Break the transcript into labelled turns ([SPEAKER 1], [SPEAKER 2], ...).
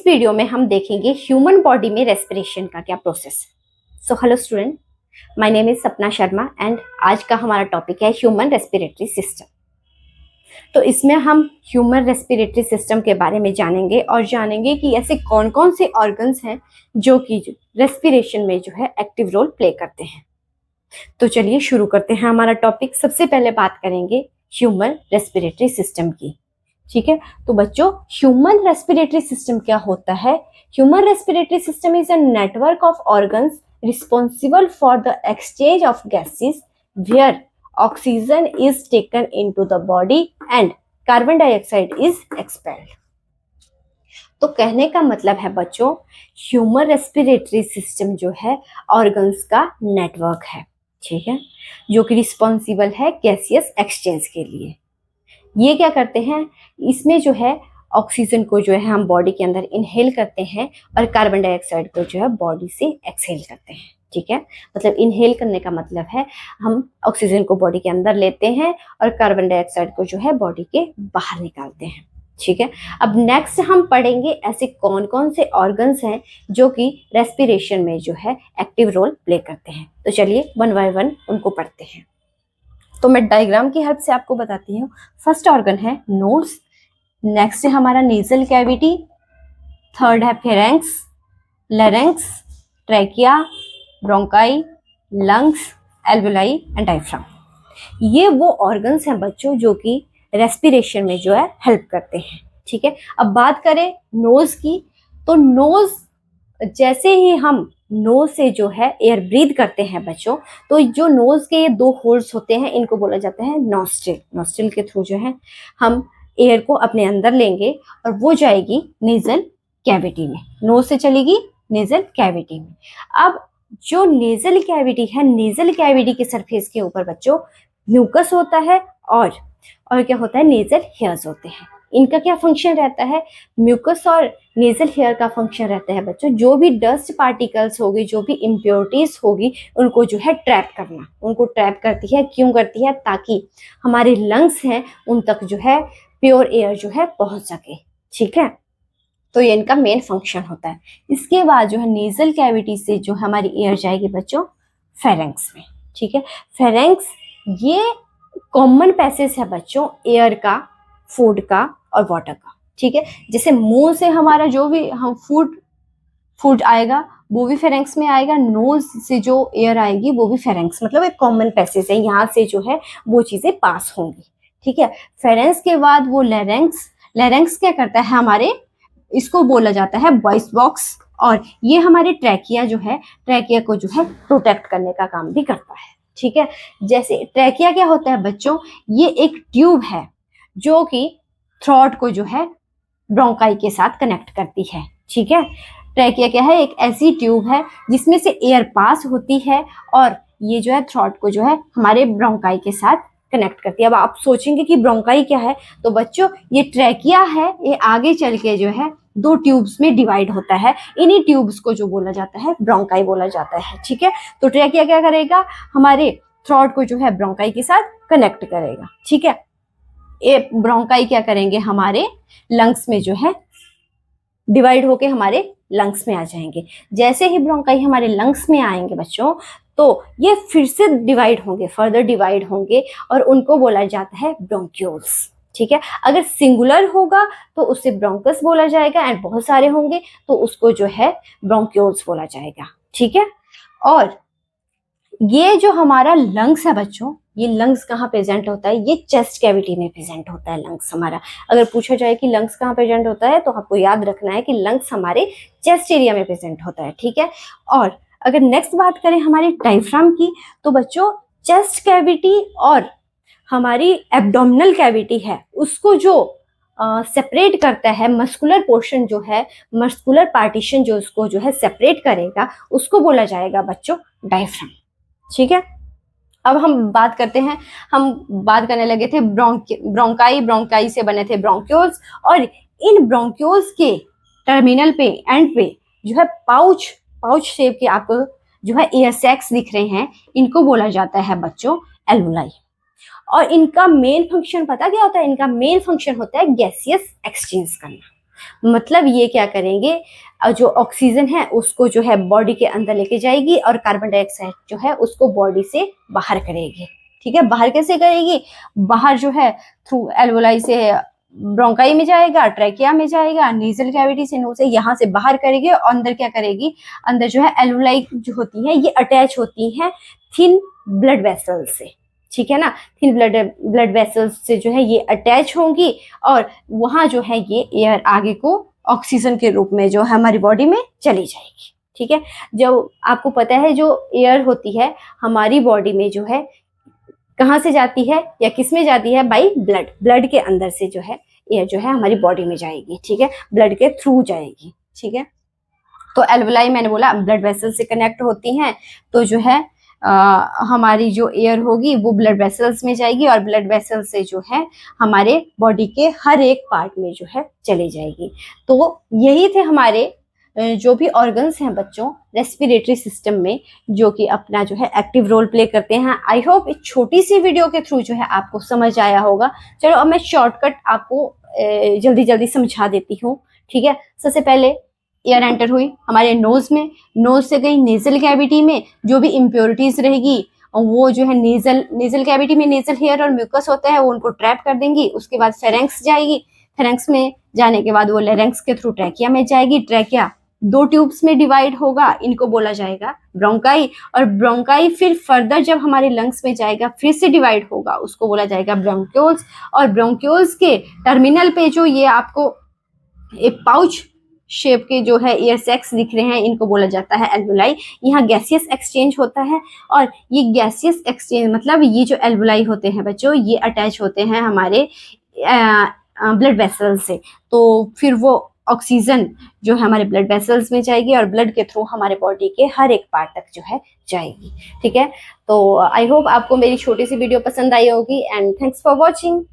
[SPEAKER 1] Video में हम देखेंगे ह्यूमन बॉडी में रेस्पिरेशन का क्या प्रोसेस है। So hello student, my name is सपना शर्मा एंड आज का हमारा टॉपिक है ह्यूमन रेस्पिरेटरी सिस्टम। तो इसमें हम ह्यूमन रेस्पिरेटरी सिस्टम के बारे में जानेंगे कि ऐसे कौन कौन से ऑर्गन्स हैं जो कि रेस्पिरेशन में जो है एक्टिव रोल प्ले करते हैं। तो चलिए शुरू करते हैं हमारा टॉपिक। सबसे पहले बात करेंगे ह्यूमन रेस्पिरेटरी सिस्टम की। ठीक है, तो बच्चों ह्यूमन रेस्पिरेटरी सिस्टम क्या होता है? Human respiratory system is a network of organs responsible for the exchange of gases where oxygen is taken into the body and carbon dioxide is expelled. तो कहने का मतलब है बच्चों, ह्यूमन रेस्पिरेटरी सिस्टम जो है ऑर्गन्स का नेटवर्क है, ठीक है, जो कि रिस्पॉन्सिबल है गैसियस एक्सचेंज के लिए। ये क्या करते हैं, इसमें जो है ऑक्सीजन को जो है हम बॉडी के अंदर इनहेल करते हैं और कार्बन डाइऑक्साइड को जो है बॉडी से एक्सहेल करते हैं। ठीक है, मतलब इनहेल करने का मतलब है हम ऑक्सीजन को बॉडी के अंदर लेते हैं और कार्बन डाइऑक्साइड को जो है बॉडी के बाहर निकालते हैं। ठीक है, अब नेक्स्ट हम पढ़ेंगे ऐसे कौन कौन से ऑर्गन्स हैं जो कि रेस्पिरेशन में जो है एक्टिव रोल प्ले करते हैं। तो चलिए वन बाय वन उनको पढ़ते हैं। तो मैं डायग्राम की हेल्प से आपको बताती हूँ। फर्स्ट ऑर्गन है नोज, नेक्स्ट है हमारा नेजल कैविटी, थर्ड है pharynx, larynx, trachea, bronchi, lungs, alveoli and diaphragm. ये वो ऑर्गन्स हैं बच्चों जो कि रेस्पिरेशन में जो है हेल्प करते हैं। ठीक है, अब बात करें नोज की, तो नोज जैसे ही हम नोज से जो है एयर ब्रीथ करते हैं बच्चों, तो जो नोज के ये दो होल्स होते हैं इनको बोला जाता है नॉस्ट्रिल। नॉस्ट्रिल के थ्रू जो है हम एयर को अपने अंदर लेंगे और वो जाएगी नेजल कैविटी में, नोज से चलेगी नेजल कैविटी में। अब जो नेजल कैविटी है, नेजल कैविटी के सरफेस के ऊपर बच्चों म्यूकस होता है और क्या होता है, नेजल हेयर्स होते हैं। इनका क्या फंक्शन रहता है? म्यूकस और नेजल हेयर का फंक्शन रहता है बच्चों, जो भी डस्ट पार्टिकल्स होगी, जो भी इम्प्योरिटीज होगी, उनको जो है ट्रैप करना। उनको ट्रैप करती है, क्यों करती है? ताकि हमारे लंग्स हैं उन तक जो है प्योर एयर जो है पहुंच सके। ठीक है, तो ये इनका मेन फंक्शन होता है। इसके बाद जो है नेजल कैविटी से जो हमारी एयर जाएगी बच्चों फेरेंक्स में। ठीक है, फेरेंक्स ये कॉमन पैसेज है बच्चों एयर का, फूड का और वाटर का। ठीक है, जैसे मुंह से हमारा जो भी हम फूड आएगा वो भी फेरेंक्स में आएगा, नोज से जो एयर आएगी वो भी फेरेंक्स, मतलब एक कॉमन पैसेज है, यहाँ से जो है वो चीजें पास होंगी। ठीक है, फेरेंक्स के बाद वो लैरिंक्स। लैरिंक्स क्या करता है हमारे, इसको बोला जाता है वॉइस बॉक्स, और ये हमारे ट्रैकिया जो है, ट्रैकिया को जो है प्रोटेक्ट करने का काम भी करता है। ठीक है, जैसे ट्रैकिया क्या होता है बच्चों, ये एक ट्यूब है जो कि थ्रोट को जो है ब्रोंकाई के साथ कनेक्ट करती है। ठीक है, ट्रैकिया क्या है, एक ऐसी ट्यूब है जिसमें से एयर पास होती है और ये जो है थ्रोट को जो है हमारे ब्रोंकाई के साथ कनेक्ट करती है। अब आप सोचेंगे कि ब्रोंकाई क्या है, तो बच्चों ये ट्रैकिया है, ये आगे चल के जो है दो ट्यूब्स में डिवाइड होता है। इन्हीं ट्यूब्स को जो बोला जाता है ब्रोंकाई बोला जाता है। ठीक है, तो ट्रैकिया क्या करेगा, हमारे थ्रोट को जो है ब्रोंकाई के साथ कनेक्ट करेगा। ठीक है, ये ब्रोंकाई क्या करेंगे, हमारे लंग्स में जो है डिवाइड होके हमारे लंग्स में आ जाएंगे। जैसे ही ब्रोंकाई हमारे लंग्स में आएंगे बच्चों, तो ये फिर से डिवाइड होंगे, फर्दर डिवाइड होंगे और उनको बोला जाता है ब्रोंक्यूल्स। ठीक है, अगर सिंगुलर होगा तो उसे ब्रोंकस बोला जाएगा एंड बहुत सारे होंगे तो उसको जो है ब्रोंक्यूल्स बोला जाएगा। ठीक है, और ये जो हमारा लंग्स है बच्चों, ये लंग्स कहाँ प्रेजेंट होता है, ये चेस्ट कैविटी में प्रेजेंट होता है लंग्स हमारा। अगर पूछा जाए कि लंग्स कहाँ प्रेजेंट होता है तो आपको याद रखना है कि लंग्स हमारे चेस्ट एरिया में प्रेजेंट होता है। ठीक है, और अगर नेक्स्ट बात करें हमारी डायफ्राम की, तो बच्चों चेस्ट कैविटी और हमारी एब्डोमिनल कैविटी है उसको जो सेपरेट करता है, मस्कुलर पोर्शन जो है, मस्कुलर पार्टीशन जो उसको जो है सेपरेट करेगा, उसको बोला जाएगा बच्चों डायफ्राम। ठीक है, अब हम बात करते हैं, हम बात करने लगे थे ब्रोंकाई से बने थे ब्रोंक्यूल्स, और इन ब्रोंक्यूल्स के टर्मिनल पे, एंड पे जो है पाउच शेप के आपको जो है एयर सैक्स दिख रहे हैं, इनको बोला जाता है बच्चों एल्वुलाई। और इनका मेन फंक्शन पता क्या होता है? इनका मेन फंक्शन होता है गैसियस एक्सचेंज करना। मतलब ये क्या करेंगे, जो ऑक्सीजन है उसको जो है बॉडी के अंदर लेके जाएगी और कार्बन डाइऑक्साइड जो है उसको बॉडी से बाहर करेगी। ठीक है, बाहर कैसे करेगी, बाहर जो है थ्रू एल्वोलाई से ब्रोंकाई में जाएगा, ट्रैकिया में जाएगा, नेजल कैविटी से नोज से यहाँ से बाहर करेगी और अंदर क्या करेगी, अंदर जो है एल्वोलाई जो होती है ये अटैच होती हैं थिन ब्लड वेसल से। ठीक है ना, थिन ब्लड वेसल्स से जो है ये अटैच होंगी और वहां जो है ये एयर आगे को ऑक्सीजन के रूप में जो है हमारी बॉडी में चली जाएगी। ठीक है, जो आपको पता है जो एयर होती है हमारी बॉडी में जो है कहाँ से जाती है या किस में जाती है, बाई ब्लड। ब्लड के अंदर से जो है एयर जो है हमारी बॉडी में जाएगी। ठीक है, ब्लड के थ्रू जाएगी। ठीक है, तो एल्वोलाई मैंने बोला ब्लड वेसल से कनेक्ट होती हैं, तो जो है हमारी जो एयर होगी वो ब्लड वेसल्स में जाएगी और ब्लड वेसल से जो है हमारे बॉडी के हर एक पार्ट में जो है चली जाएगी। तो यही थे हमारे जो भी ऑर्गन्स हैं बच्चों रेस्पिरेटरी सिस्टम में, जो कि अपना जो है एक्टिव रोल प्ले करते हैं। आई होप इस छोटी सी वीडियो के थ्रू जो है आपको समझ आया होगा। चलो अब मैं शॉर्टकट आपको जल्दी जल्दी समझा देती हूँ। ठीक है, सबसे पहले एयर एंटर हुई हमारे नोज में, नोज से गई नेजल कैविटी में, जो भी इम्प्योरिटीज रहेगी वो जो है नेजल कैविटी में नेजल हेयर और म्यूकस होता है वो उनको ट्रैप कर देंगी। उसके बाद फेरेंक्स जाएगी, फेरेंक्स में जाने के बाद वो लेरेंक्स के थ्रू ट्रैकिया में जाएगी। ट्रैकिया 2 ट्यूब्स में डिवाइड होगा, इनको बोला जाएगा ब्रोंकाई, और ब्रोंकाई फिर फर्दर जब हमारे लंग्स में जाएगा फिर से डिवाइड होगा, उसको बोला जाएगा ब्रोंक्यूल्स। और ब्रोंक्यूल्स के टर्मिनल पे जो ये आपको एक पाउच शेप के जो है एयर सैक्स दिख रहे हैं इनको बोला जाता है एल्वोलाई। यहाँ गैसियस एक्सचेंज होता है और ये गैसियस एक्सचेंज मतलब ये जो एल्वोलाई होते हैं बच्चों ये अटैच होते हैं हमारे ब्लड वेसल से। तो फिर वो ऑक्सीजन जो है हमारे ब्लड वेसल्स में जाएगी और ब्लड के थ्रू हमारे बॉडी के हर एक पार्ट तक जो है जाएगी। ठीक है, तो आई होप आपको मेरी छोटी सी वीडियो पसंद आई होगी एंड थैंक्स फॉर वॉचिंग।